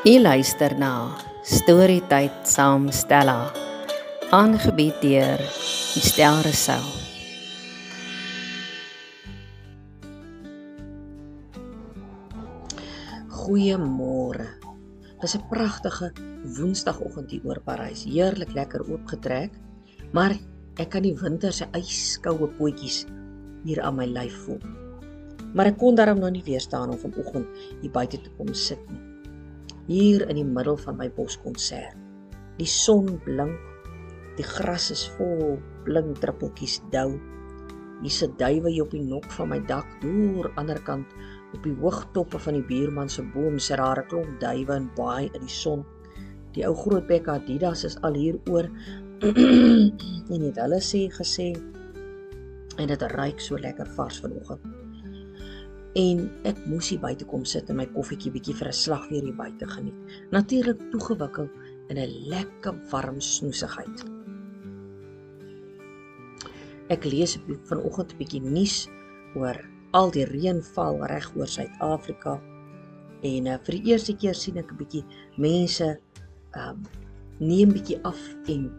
U luister na Storytyd saam Stella, aangebied deur Estelle Rousseau. Goeiemôre. Dis 'n pragtige woensdagoggend hier oor Parys. Heerlik lekker oopgetrek, maar ek kan die winter se ijskoue pootjies hier aan my lyf voel. Maar ek kon daarom nog nie weerstaan om vanoggend hier buite te kom sit nie. Hier in die middel van my boskonsert. Die son blink, die gras is vol blink druppeltjies dou. Hier sit duwe hier op die nok van my dak, deur ander kant op die hoogtoppe van die buurman se boom sit daar 'n klomp duwe en baai in die son. Die ou grootbek Adidas is al hier oor en het hulle gesê en dit ruik so lekker vars vanoggend. En ek moes hier buite kom sit en my koffietjie bietjie vir 'n slag weer hier buite geniet. Natuurlik toegewikkel in 'n lekker warm snoesigheid. Ek lees vanoggend 'n bietjie nuus oor al die reënval reg oor Suid-Afrika. En vir die eerste keer sien ek 'n bietjie mense neem bietjie af en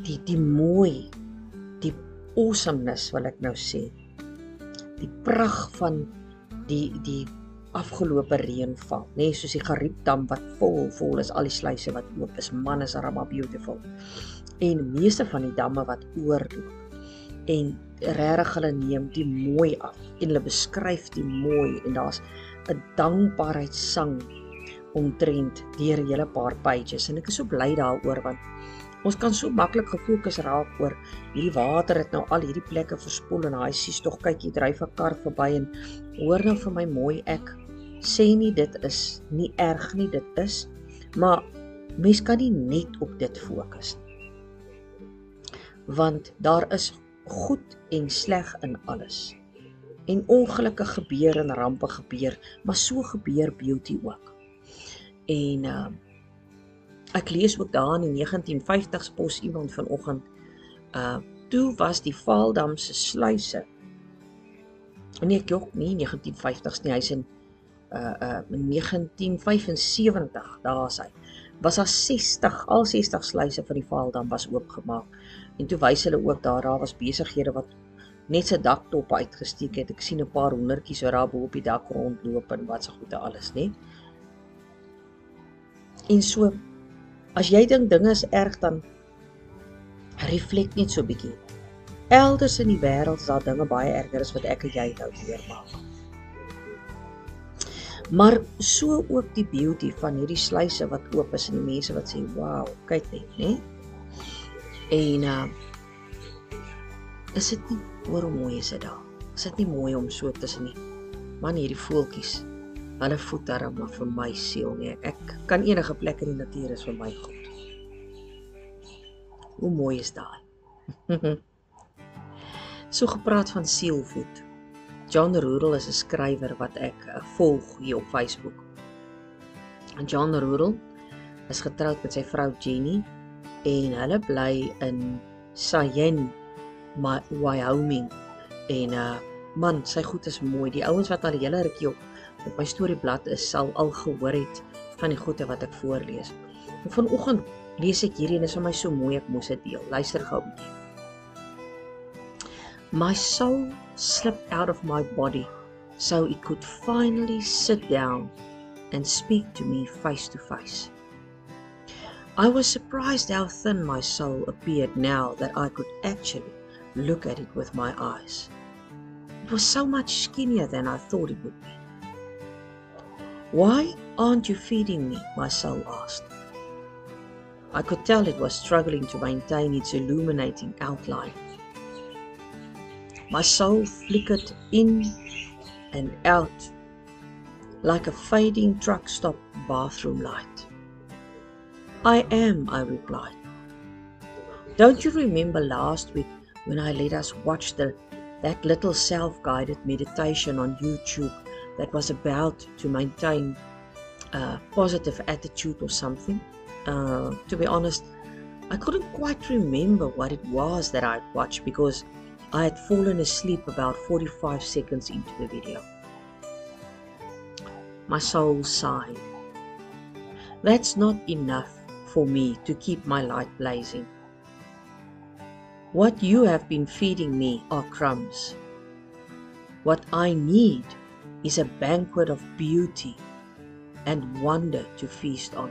die mooi, die awesomeness wil ek nou sê. Die pragt van die afgelope reënval, soos die Gariepdam wat vol is, al die sluise wat oop is, man is daar maar beautiful. En meeste van die damme wat oorloop. En regtig hulle neem die mooi af en hulle beskryf die mooi en daar's 'n dankbaarheidssang omtrent deur 'n hele paar pages en ek is so bly daaroor want ons kan so maklik gefokus raak oor hierdie water het nou al hierdie plekke verspoel en hy sies tog kyk jy dryf 'n kar verby en hoor nou vir my mooi ek sê nie dit is nie erg nie, dit is, maar mens kan nie net op dit fokus nie. Want daar is goed en sleg in alles. En ongelukke gebeur en rampe gebeur, maar so gebeur beauty ook. En ek lees ook daar in die 1950s pos iemand vanoggend, toe was die Vaaldam se sluise, nee ek jok nie 1950s nie, hy's in 1975, daar is hy, was daar 60 sluise van die Vaaldam was oopgemaak. En toe wys hulle ook daar was besighede wat net sy daktoppe uitgesteek het. Ek sien 'n paar hoendertjies wat daar bo op die dak rondloop en wat se goede alles, nee. En so, as jy dink dinge is erg, dan reflek net so bietjie. Elders in die wêreld is daar dinge baie erger as wat ek en jy nou deurmaak. Maar so ook die beauty van hierdie sluise wat oop is en die mense wat sê, wow, kyk net, nee. En is dit nie oor hoe mooi is dit daar? Is dit nie mooi om so tussen die man hierdie voeltjies, hulle voet daarom maar vir my siel nie. Ek kan enige plek in die natuur is vir my goed. Hoe mooi is daai? So gepraat van sielvoet. John Rudel is 'n skrywer wat ek volg hier op Facebook. En John Rudel is getroud met sy vrou Jenny en hulle bly in Cheyenne, Wyoming. En man, sy goed is mooi. Die ouens wat al die hele rukkie op my storieblad is, sal al gehoor het van die goeie wat ek voorlees. En vanoggend lees ek hierdie en is vir my so mooi, ek moes dit deel. Luister gou 'n bietjie. My soul slipped out of my body so it could finally sit down and speak to me face to face. I was surprised how thin my soul appeared now that I could actually look at it with my eyes. It was so much skinnier than I thought it would be. Why aren't you feeding me? My soul asked. I could tell it was struggling to maintain its illuminating outline. My soul flickered in and out like a fading truck stop bathroom light. I am, I replied. Don't you remember last week when I let us watch that little self-guided meditation on YouTube that was about to maintain a positive attitude or something? To be honest, I couldn't quite remember what it was that I'd watched because I had fallen asleep about 45 seconds into the video. My soul sighed. That's not enough for me to keep my light blazing. What you have been feeding me are crumbs. What I need is a banquet of beauty and wonder to feast on.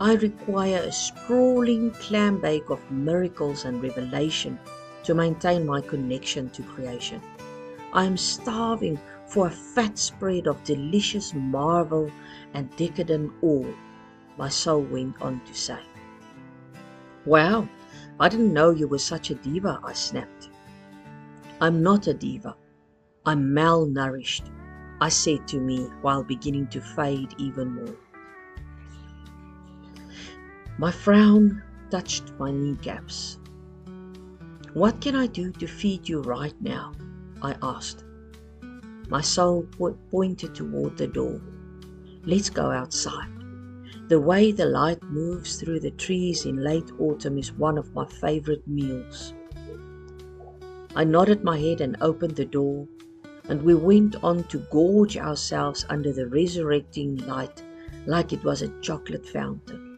I require a sprawling clam bake of miracles and revelation to maintain my connection to creation. I am starving for a fat spread of delicious marvel and decadent awe, my soul went on to say. Wow, I didn't know you were such a diva, I snapped. I'm not a diva. I'm malnourished, I said to me while beginning to fade even more. My frown touched my kneecaps. What can I do to feed you right now? I asked. My soul pointed toward the door. Let's go outside. The way the light moves through the trees in late autumn is one of my favorite meals. I nodded my head and opened the door, and we went on to gorge ourselves under the resurrecting light like it was a chocolate fountain.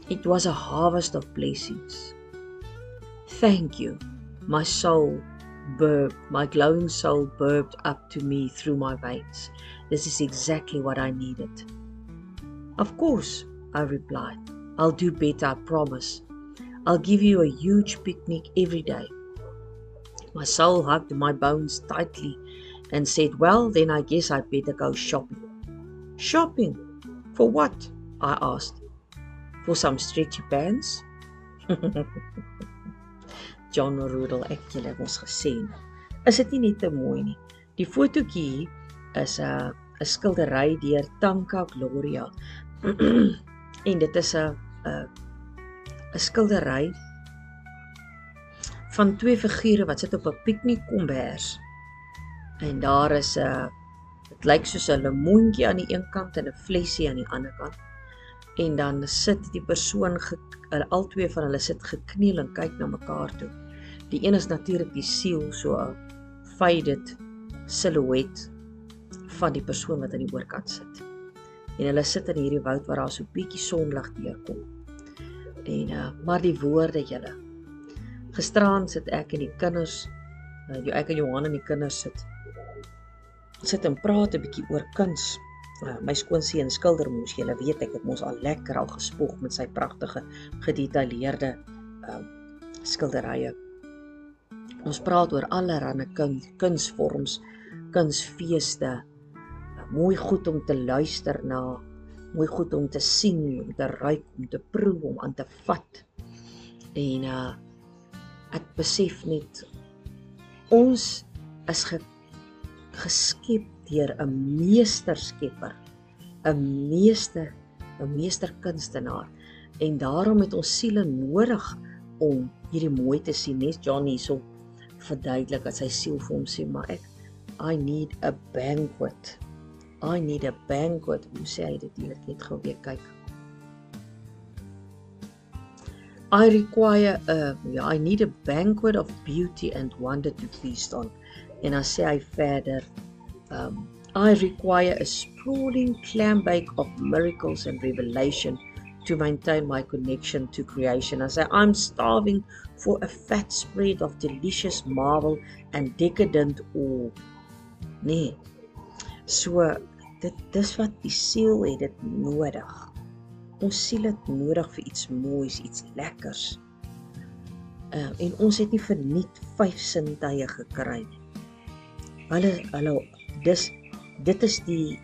It was a harvest of blessings. Thank you, my soul burped, my glowing soul burped up to me through my veins. This is exactly what I needed. Of course, I replied. I'll do better, I promise. I'll give you a huge picnic every day. My soul hugged my bones tightly and said, well, then I guess I'd better go shopping. Shopping? For what? I asked. For some stretchy pants? John Rudel, ek julle het ons gesê. Is dit nie net te mooi nie? Die fotootjie is 'n skildery deur Tanka Gloria. En dit is 'n skildery van twee figure wat sit op 'n piknikkombers. En daar is dit lyk soos 'n lemoentjie aan die een kant en 'n flesie aan die ander kant. En dan sit die persoon, al twee van hulle sit gekniel en kyk na mekaar toe. Die een is natuurlik die siel, so 'n faded silhouet van die persoon wat aan die oorkant sit. En hulle sit in hierdie woud waar daar so 'n bietjie sonlig deurkom. En maar die woorde julle. Gisteraan sit ek en die kinders, ek en Johan en die kinders sit en praat 'n bietjie oor kuns. My skoonseun skildermoes, julle weet ek het mos al lekker al gespoeg met sy pragtige gedetailleerde skilderye. Ons praat oor allerlei kunsvorms, kunsfeeste, mooi goed om te luister na, mooi goed om te sien, om te ruik, om te proe, om aan te vat. En ek besef net, ons is geskep deur 'n meesterskepper, 'n meesterkunstenaar. En daarom het ons siele nodig om hierdie mooi te sien. Nes John hierso verduidelik dat sy siel vir hom sê, maar I need a banquet. I need a banquet. Hoe sê hy dit hier? Net gou weer kyk. I need a banquet of beauty and wonder to feast on. En dan sê hy verder, I require a sprawling clam bake of miracles and revelation to maintain my connection to creation. I say, I'm starving for a fat spread of delicious marvel and decadent awe. Nee, so, dis wat die siel het dit nodig. Ons siel het nodig vir iets moois, iets lekkers. En ons het nie verniet 5 sintuie gekry nie. Dit is die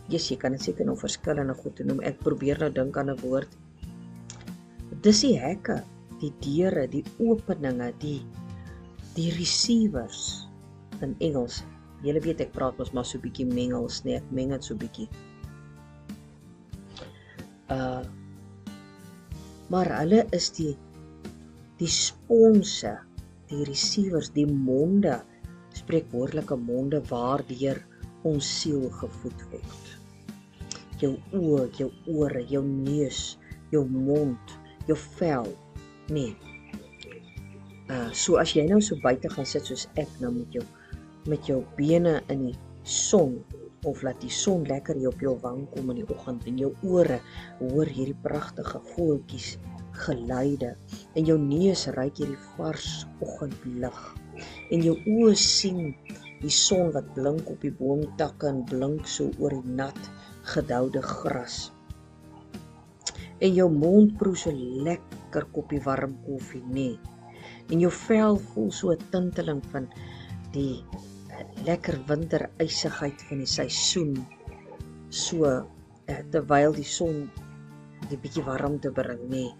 jy kan dit seker nog verskillende goed te noem. Ek probeer nou dink aan 'n woord. Dis die hekke, die deure, die openinge, die receivers in Engels. Julle weet ek praat mos maar so 'n bietjie mengels, nee, ek meng dit so 'n bietjie. Maar hulle is die sponse, die receivers, die monde, spreekwoordelike monde waardeur ons siel gevoed word. Jou oë, jou ore, jou neus, jou mond, jou vel. Nee. So as jy nou so buite gaan sit soos ek nou met jou met jou bene in die son, of laat die son lekker hier op jou wang kom in die oggend, en jou ore hoor hierdie pragtige voeltjies geluide, en jou neus ruik hierdie vars oggendlug, en jou oë sien die son wat blink op die boomtakke en blink so oor die nat gedoude gras. En jou mond proe so lekker koppie warm koffie, nee. En jou vel voel so 'n tinteling van die lekker winterysigheid van die seisoen, so terwyl die son die bietjie warmte bring, nee.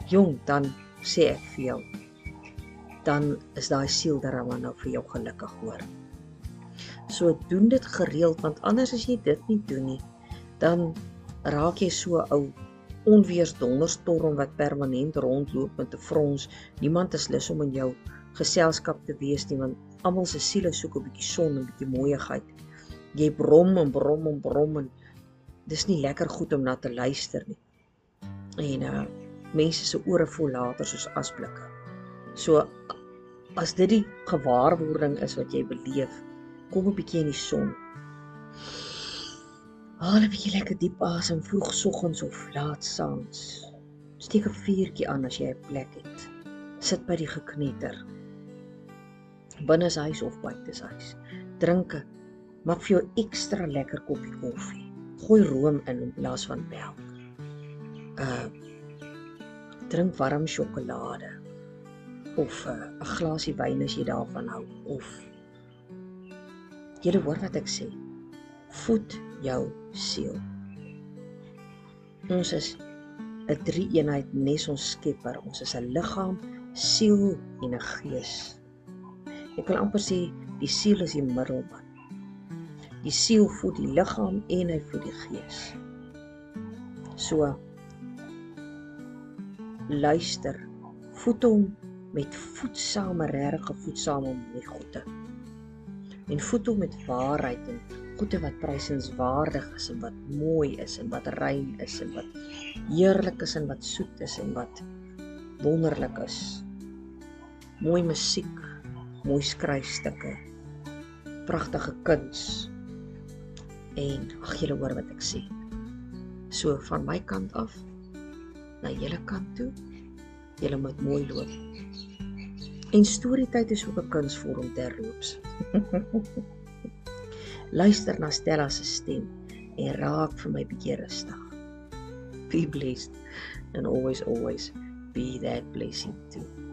Jong, dan sê ek vir jou, dan is daai sieldrama nou vir jou gelukkig, hoor. So doen dit gereeld, want anders as jy dit nie doen nie, dan raak jy so 'n ou onweersdonderstorm wat permanent rondloop met 'n frons. Niemand is lus om in jou geselskap te wees nie, want almal se siele soek 'n bietjie son en 'n bietjie mooiigheid. Jy brom en brom en brom en dis nie lekker goed om na te luister nie. En mense se ore voel later soos asblikke. So as dit die gewaarwording is wat jy beleef, kom 'n bietjie in die son. Haal 'n bietjie lekker diep asem vroegoggends of laat saans. Steek 'n vuurtjie aan as jy 'n plek het. Sit by die geknetter. Binneshuis of buiteshuis. Drink, maak vir jou ekstra lekker koppie koffie. Gooi room in plaas van melk. Drink warm sjokolade. Of 'n glasie wyn as jy daarvan hou. Of jy hoor wat ek sê. Voed jou siel. Ons is 'n drie-eenheid nes ons Skepper. Ons is 'n liggaam, siel en 'n gees. Ek wil amper sê die siel is die middelman. Die siel voed die liggaam en hy voed die gees. So luister, voed hom met voedsame, regtig voedsame mooi goede. En voed hom met waarheid en goede wat prysenswaardig is en wat mooi is en wat rein is en wat heerlik is en wat soet is en wat wonderlik is. Mooi musiek, mooi skryfstukke, pragtige kuns. En ag, julle hoor wat ek sê. So van my kant af na julle kant toe, julle moet mooi loop. En storietyd is ook 'n kunsvorm terloops. Luister na Stella se stem en raak vir my bietjie rustig. Be blessed and always be that blessing too.